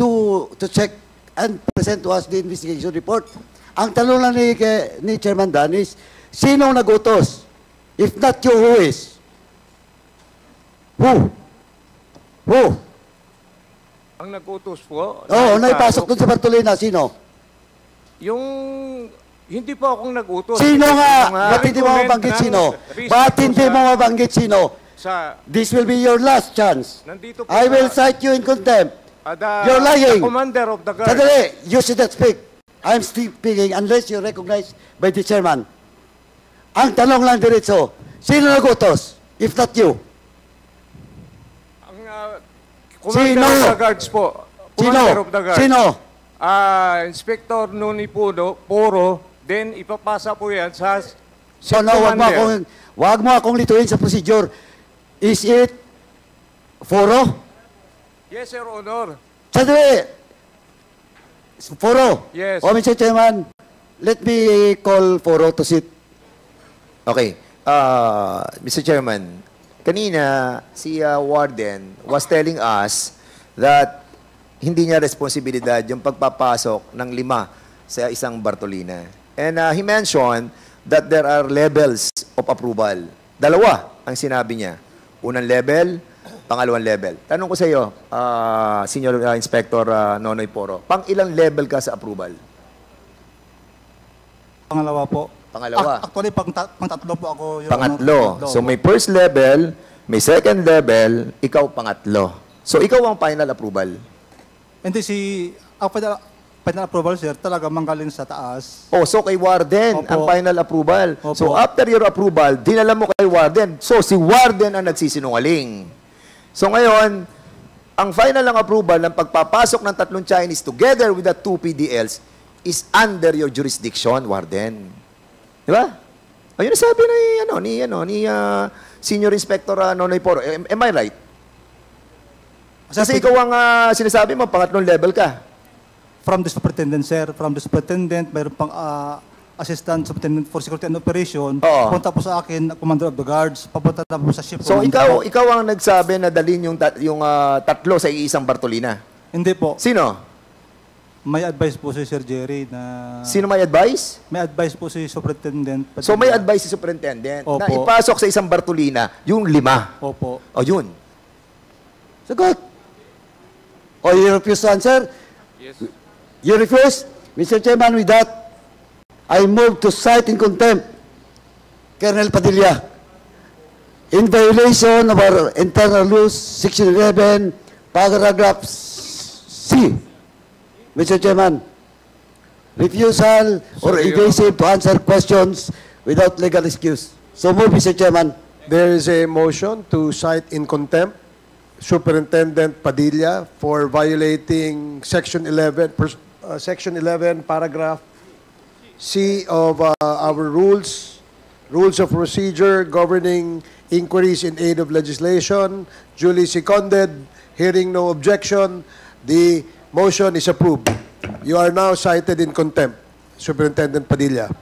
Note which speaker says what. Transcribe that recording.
Speaker 1: to check and present to us the investigation report. Ang tanong lang ni Chairman Dan is, sino nagutos? If not you, who is? Who? Who?
Speaker 2: Ang nag-utos po?
Speaker 1: Oo, naipasok doon sa Bartolina. Sino?
Speaker 2: Hindi po akong nag-utos.
Speaker 1: Sino nga? Ba't hindi mo mabanggit sino? Ba't hindi mo mabanggit sino? This will be your last chance. I will cite you in contempt. You're lying.
Speaker 2: The commander of the guard.
Speaker 1: Sandali, you should not speak. I'm speaking unless you're recognized by the chairman. Ang tanong lang diretso, sino nagutos? If not you.
Speaker 2: Commander of the guards po. Commander of the guards.
Speaker 1: Sino?
Speaker 2: Inspector Noni Poro, then ipapasa po yan sa
Speaker 1: So no, wag mo akong lituin sa procedure. Is it Foro?
Speaker 2: Yes, Your Honor.
Speaker 1: Sandali. Foro.
Speaker 2: Yes.
Speaker 1: O, Mr. Chairman, let me call Foro to sit.
Speaker 3: Okay. Mr. Chairman, kanina si Warden was telling us that hindi niya responsibilidad yung pagpapasok ng 5 sa isang Bartolina. And he mentioned that there are levels of approval. 2 ang sinabi niya. Unang level, pangalawang level. Tanong ko sa iyo, Senior Inspector Nonoy Poro, pang-ilang level ka sa approval?
Speaker 4: Pangalawa po.
Speaker 3: Pangalawa.
Speaker 4: Actually, pang-tatlo po ako.
Speaker 3: Pangatlo. So may first level, may second level, ikaw pangatlo. So ikaw ang final approval.
Speaker 4: Hindi ang final approval, sir, talaga manggaling sa taas.
Speaker 3: Oh, so kay Warden,
Speaker 4: Opo.
Speaker 3: ang final approval.
Speaker 4: Opo.
Speaker 3: So after your approval, dinala mo kay Warden. So si Warden ang nagsisinungaling. So ngayon, ang final ng approval ng pagpapasok ng 3 Chinese together with the 2 PDLs is under your jurisdiction, Warden. Di ba? Ayun ang sabi ni Senior Inspector Nonoy Poro. Am I right? Kasi ikaw ang sinasabi mo, pangatlong level ka.
Speaker 4: From the superintendent, sir. From the superintendent, mayroon pang assistant superintendent for security and operation.
Speaker 3: Oo.
Speaker 4: Punta po sa akin, commander of the guards. Papunta na po sa ship.
Speaker 3: So ikaw ang nagsabi na dalhin yung 3 sa iisang Bartolina.
Speaker 4: Hindi po.
Speaker 3: Sino?
Speaker 4: May advice po si Sir Jerry na...
Speaker 3: Sino may advice?
Speaker 4: May advice po si superintendent.
Speaker 3: So may advice si superintendent
Speaker 4: Opo.
Speaker 3: na ipasok sa isang Bartolina yung 5.
Speaker 4: Opo.
Speaker 3: O yun.
Speaker 1: Sagot. O, you refuse to answer?
Speaker 2: Yes.
Speaker 1: You refuse? Mr. Chairman, with that, I move to cite in contempt Colonel Padilla in violation of our internal rules, Section 11, paragraph C. Mr. Chairman, refusal or evasive to answer questions without legal excuse. So move, Mr. Chairman.
Speaker 5: There is a motion to cite in contempt Superintendent Padilla for violating Section 11, paragraph C of our rules of procedure governing inquiries in aid of legislation. Duly seconded. Hearing no objection, the motion is approved. You are now cited in contempt, Superintendent Padilla.